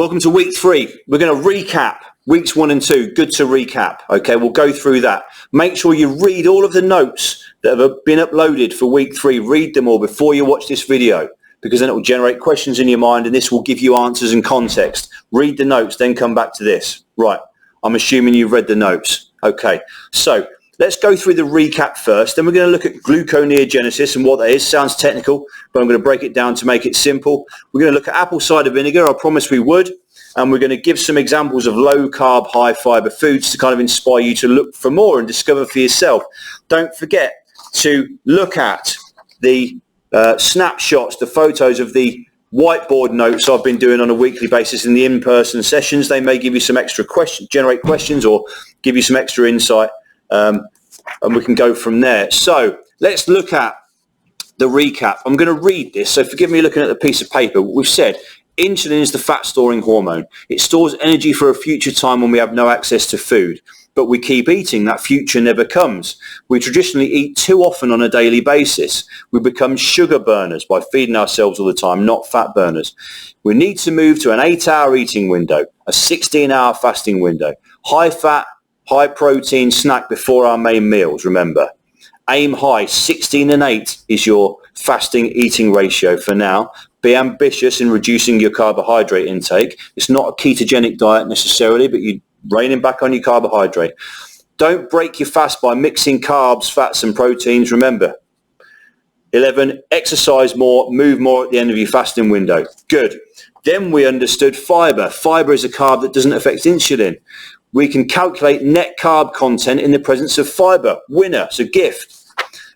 Welcome to week 3. We're going to recap weeks 1 and 2. Good to recap. Okay, we'll go through that. Make sure you read all of the notes that have been uploaded for week 3. Read them all before you watch this video, because then it will generate questions in your mind and this will give you answers and context. Read the notes, then come back to this. Right, I'm assuming you've read the notes. Okay, so let's go through the recap first. Then we're going to look at gluconeogenesis and what that is. Sounds technical, but I'm going to break it down to make it simple. We're going to look at apple cider vinegar. I promised we would. And we're going to give some examples of low carb, high fiber foods to kind of inspire you to look for more and discover for yourself. Don't forget to look at the snapshots, the photos of the whiteboard notes I've been doing on a weekly basis in the in-person sessions. They may give you some extra questions, generate questions, or give you some extra insight. And we can go from there. So let's look at the recap. I'm going to read this, so forgive me looking at the piece of paper. We've said insulin is the fat storing hormone. It stores energy for a future time when we have no access to food, but we keep eating. That future never comes. We traditionally eat too often on a daily basis. We become sugar burners by feeding ourselves all the time, not fat burners. We need to move to an 8-hour eating window, a 16-hour fasting window, high fat, high protein snack before our main meals. Remember, aim high. 16 and 8 is your fasting eating ratio for now. Be ambitious in reducing your carbohydrate intake. It's not a ketogenic diet necessarily, but you're reining back on your carbohydrate. Don't break your fast by mixing carbs, fats and proteins. Remember, 11, exercise more, move more at the end of your fasting window. Good. Then we understood fiber. Fiber is a carb that doesn't affect insulin. We can calculate net carb content in the presence of fiber. Winner, it's a gift.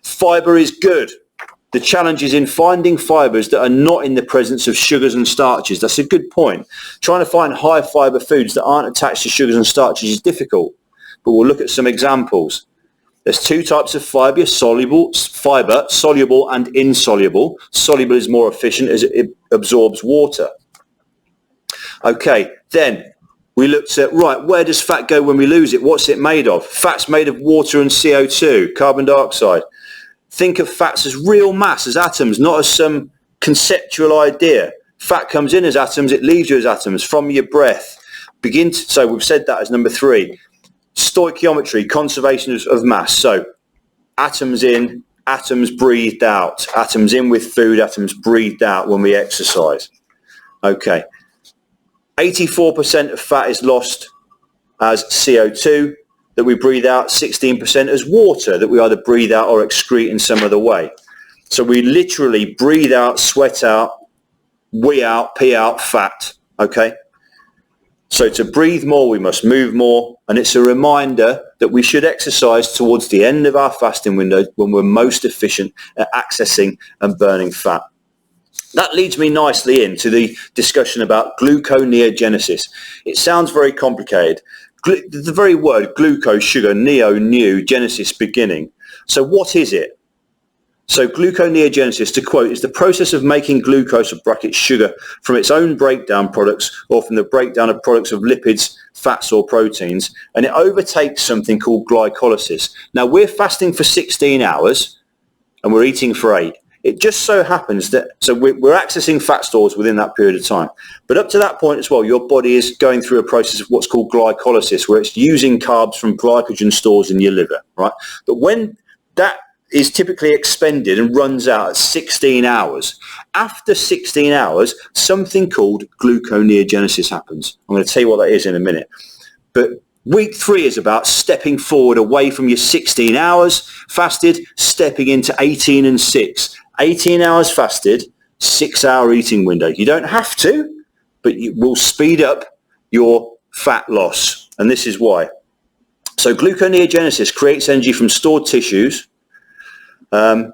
Fiber is good. The challenge is in finding fibers that are not in the presence of sugars and starches. That's a good point. Trying to find high fiber foods that aren't attached to sugars and starches is difficult, but we'll look at some examples. There's 2 types of fiber, soluble and insoluble. Soluble is more efficient as it absorbs water. Okay, then we looked at, right, where does fat go when we lose it? What's it made of? Fat's made of water and CO2, carbon dioxide. Think of fats as real mass, as atoms, not as some conceptual idea. Fat comes in as atoms, it leaves you as atoms from your breath. So we've said that as number 3. Stoichiometry, conservation of mass. So atoms in, atoms breathed out. Atoms in with food, atoms breathed out when we exercise. Okay. 84% of fat is lost as CO2 that we breathe out, 16% as water that we either breathe out or excrete in some other way. So we literally breathe out, sweat out, wee out, pee out fat, okay? So to breathe more, we must move more, and it's a reminder that we should exercise towards the end of our fasting window when we're most efficient at accessing and burning fat. That leads me nicely into the discussion about gluconeogenesis. It sounds very complicated. The very word glucose, sugar, neo, new, genesis, beginning. So what is it? So gluconeogenesis, to quote, is the process of making glucose, sugar, from its own breakdown products or from the breakdown of products of lipids, fats or proteins, and it overtakes something called glycolysis. Now we're fasting for 16 hours and we're eating for 8. It just so happens that, so we're accessing fat stores within that period of time. But up to that point as well, your body is going through a process of what's called glycolysis, where it's using carbs from glycogen stores in your liver, right? But when that is typically expended and runs out at 16 hours, after 16 hours, something called gluconeogenesis happens. I'm going to tell you what that is in a minute. But week 3 is about stepping forward away from your 16 hours fasted, stepping into 18 and 6. 18 hours fasted, 6-hour eating window. You don't have to, but you will speed up your fat loss. And this is why. So gluconeogenesis creates energy from stored tissues, and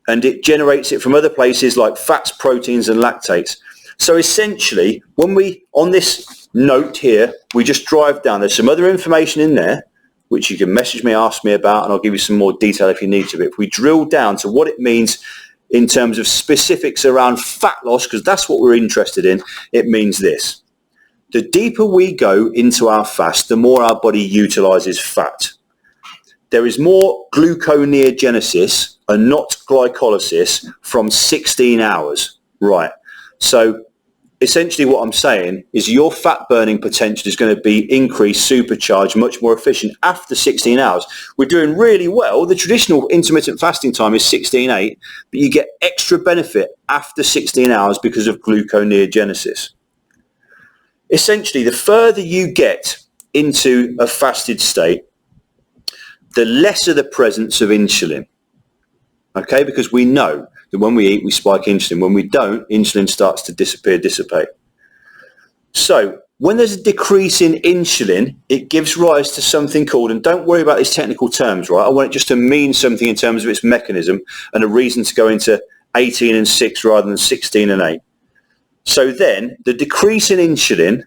it generates it from other places like fats, proteins, and lactates. So essentially, when we, on this note here, we just drive down, there's some other information in there, which you can message me, ask me about, and I'll give you some more detail if you need to. But if we drill down to what it means in terms of specifics around fat loss, because that's what we're interested in, it means this. The deeper we go into our fast, the more our body utilizes fat. There is more gluconeogenesis and not glycolysis from 16 hours. Right. So essentially what I'm saying is your fat burning potential is going to be increased, supercharged, much more efficient after 16 hours. We're doing really well. The traditional intermittent fasting time is 16-8, but you get extra benefit after 16 hours because of gluconeogenesis. Essentially, the further you get into a fasted state, the lesser the presence of insulin. Okay, because we know that when we eat, we spike insulin. When we don't, insulin starts to dissipate. So when there's a decrease in insulin, it gives rise to something called, and don't worry about these technical terms, right? I want it just to mean something in terms of its mechanism and a reason to go into 18-6 rather than 16-8. So then the decrease in insulin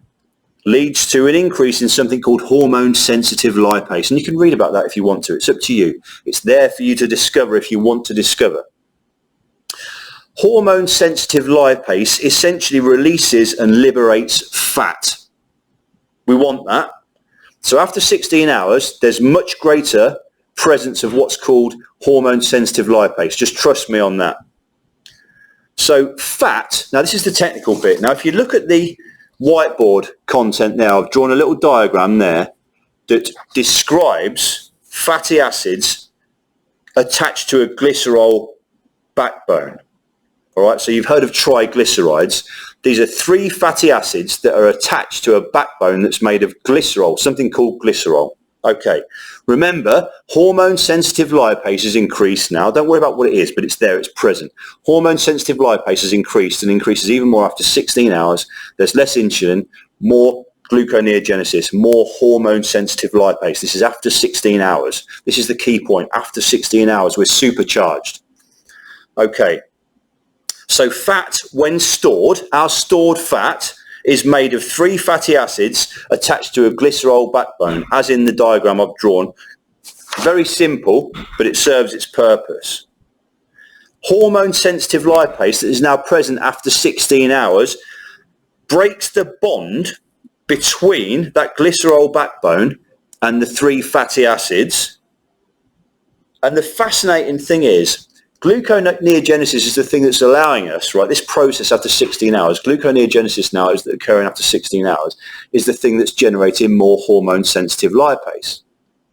leads to an increase in something called hormone-sensitive lipase. And you can read about that if you want to. It's up to you. It's there for you to discover if you want to discover. Hormone-sensitive lipase essentially releases and liberates fat. We want that. So after 16 hours, there's much greater presence of what's called hormone-sensitive lipase. Just trust me on that. So fat, now this is the technical bit. Now if you look at the whiteboard content now, I've drawn a little diagram there that describes fatty acids attached to a glycerol backbone. All right, so you've heard of triglycerides. These are 3 fatty acids that are attached to a backbone that's made of glycerol, something called glycerol. Okay, remember, hormone-sensitive lipase is increased now. Don't worry about what it is, but it's there, it's present. Hormone-sensitive lipase is increased and increases even more after 16 hours. There's less insulin, more gluconeogenesis, more hormone-sensitive lipase. This is after 16 hours. This is the key point. After 16 hours, we're supercharged. Okay, so fat, when stored, our stored fat is made of 3 fatty acids attached to a glycerol backbone, as in the diagram I've drawn. Very simple, but it serves its purpose. Hormone-sensitive lipase that is now present after 16 hours breaks the bond between that glycerol backbone and the 3 fatty acids. And the fascinating thing is, gluconeogenesis is the thing that's allowing us, right, this process after 16 hours, gluconeogenesis now is occurring after 16 hours, is the thing that's generating more hormone-sensitive lipase.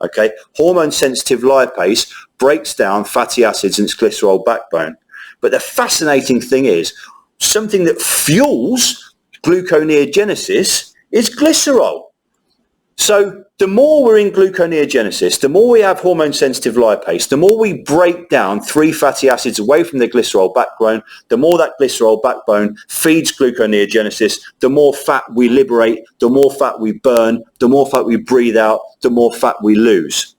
Okay, hormone-sensitive lipase breaks down fatty acids in its glycerol backbone. But the fascinating thing is, something that fuels gluconeogenesis is glycerol. So the more we're in gluconeogenesis, the more we have hormone-sensitive lipase, the more we break down 3 fatty acids away from the glycerol backbone, the more that glycerol backbone feeds gluconeogenesis, the more fat we liberate, the more fat we burn, the more fat we breathe out, the more fat we lose.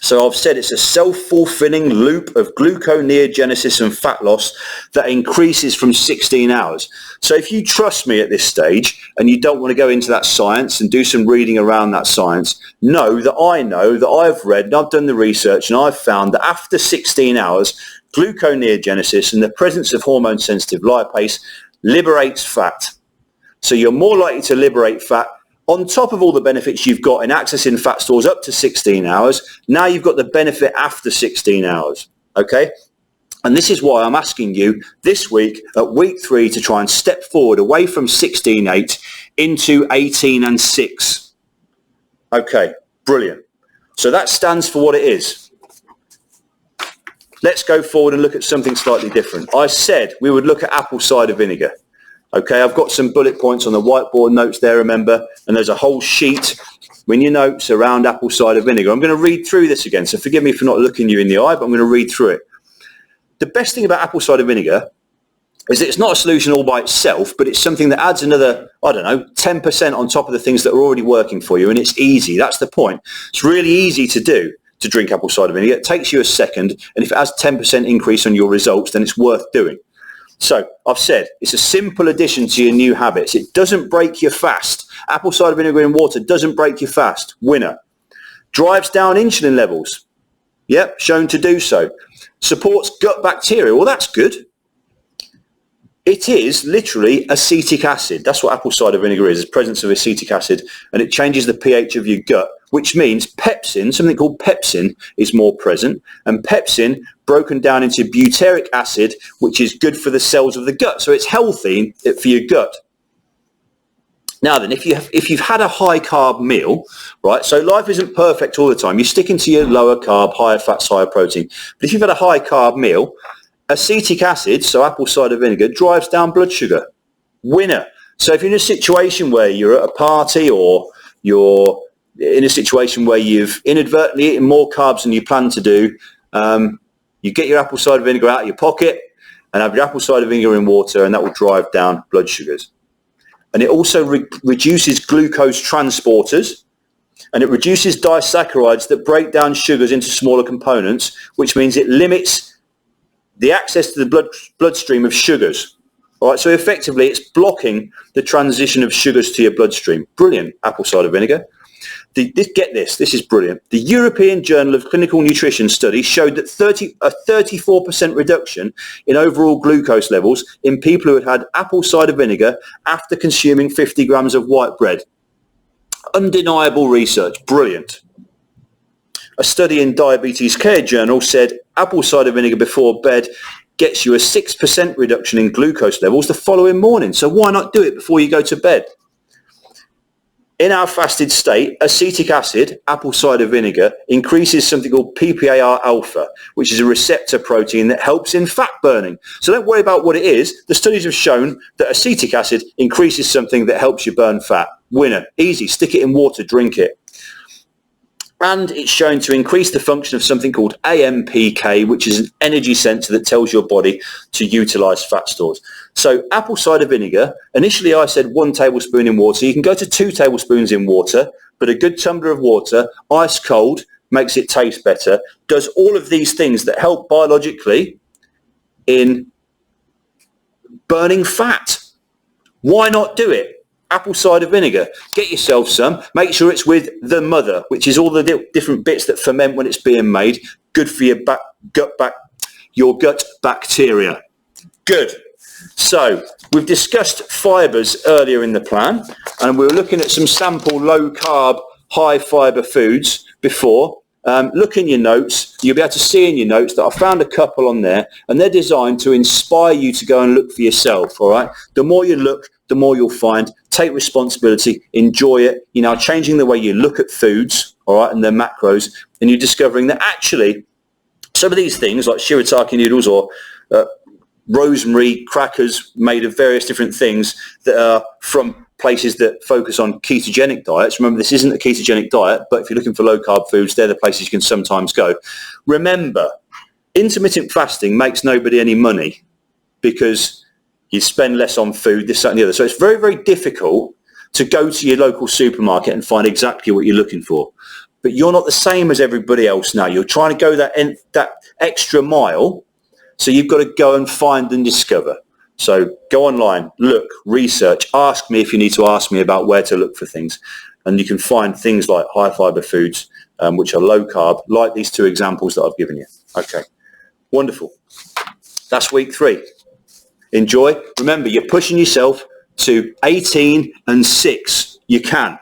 So I've said it's a self-fulfilling loop of gluconeogenesis and fat loss that increases from 16 hours. So if you trust me at this stage and you don't want to go into that science and do some reading around that science, know that I've read and I've done the research and I've found that after 16 hours, gluconeogenesis and the presence of hormone-sensitive lipase liberates fat. So you're more likely to liberate fat. On top of all the benefits you've got in accessing fat stores up to 16 hours, now you've got the benefit after 16 hours, okay? And this is why I'm asking you this week at week 3 to try and step forward away from 16-8 into 18-6. Okay, brilliant. So that stands for what it is. Let's go forward and look at something slightly different. I said we would look at apple cider vinegar. Okay, I've got some bullet points on the whiteboard notes there, remember, and there's a whole sheet in your notes around apple cider vinegar. I'm going to read through this again, so forgive me for not looking you in the eye, but I'm going to read through it. The best thing about apple cider vinegar is that it's not a solution all by itself, but it's something that adds another, 10% on top of the things that are already working for you, and it's easy. That's the point. It's really easy to do, to drink apple cider vinegar. It takes you a second, and if it has 10% increase on your results, then it's worth doing. So I've said it's a simple addition to your new habits. It doesn't break your fast. Apple cider vinegar in water doesn't break your fast. Winner. Drives down insulin levels. Yep, shown to do so. Supports gut bacteria. Well, that's good. It is literally acetic acid. That's what apple cider vinegar is, the presence of acetic acid, and it changes the pH of your gut, which means pepsin, something called pepsin, is more present, and pepsin broken down into butyric acid, which is good for the cells of the gut. So it's healthy for your gut. Now then, if you've had a high carb meal, right, so life isn't perfect all the time. You're sticking to your lower carb, higher fats, higher protein. But if you've had a high carb meal, acetic acid, so apple cider vinegar, drives down blood sugar. Winner. So if you're in a situation where you're at a party or you're in a situation where you've inadvertently eaten more carbs than you plan to do, you get your apple cider vinegar out of your pocket and have your apple cider vinegar in water, and that will drive down blood sugars. And it also reduces glucose transporters, and it reduces disaccharides that break down sugars into smaller components, which means it limits the access to the bloodstream of sugars. All right, so effectively it's blocking the transition of sugars to your bloodstream. Brilliant, apple cider vinegar. Get this, this is brilliant. The European Journal of Clinical Nutrition study showed that a 34% reduction in overall glucose levels in people who had apple cider vinegar after consuming 50 grams of white bread. Undeniable research, brilliant. A study in Diabetes Care Journal said apple cider vinegar before bed gets you a 6% reduction in glucose levels the following morning. So why not do it before you go to bed? In our fasted state, acetic acid, apple cider vinegar, increases something called PPAR alpha, which is a receptor protein that helps in fat burning. So don't worry about what it is. The studies have shown that acetic acid increases something that helps you burn fat. Winner. Easy. Stick it in water, drink it. And it's shown to increase the function of something called AMPK, which is an energy sensor that tells your body to utilize fat stores. So apple cider vinegar, initially I said 1 tablespoon in water. You can go to 2 tablespoons in water, but a good tumbler of water, ice cold, makes it taste better, does all of these things that help biologically in burning fat. Why not do it? Apple cider vinegar. Get yourself some. Make sure it's with the mother, which is all the different bits that ferment when it's being made. Good for your gut bacteria. Good. So we've discussed fibres earlier in the plan, and we were looking at some sample low carb, high fibre foods before. Look in your notes. You'll be able to see in your notes that I found a couple on there, and they're designed to inspire you to go and look for yourself. All right. The more you look, the more you'll find. Take responsibility, enjoy it. You're now changing the way you look at foods, all right, and their macros, and you're discovering that actually some of these things like shirataki noodles or rosemary crackers made of various different things that are from places that focus on ketogenic diets. Remember, this isn't a ketogenic diet, but if you're looking for low carb foods, they're the places you can sometimes go. Remember, intermittent fasting makes nobody any money because you spend less on food, this, that, and the other. So it's very, very difficult to go to your local supermarket and find exactly what you're looking for. But you're not the same as everybody else now. You're trying to go that extra mile. So you've got to go and find and discover. So go online, look, research, ask me if you need to ask me about where to look for things. And you can find things like high fiber foods, which are low carb, like these 2 examples that I've given you. Okay, wonderful. That's week 3. Enjoy. Remember, you're pushing yourself to 18 and 6. You can.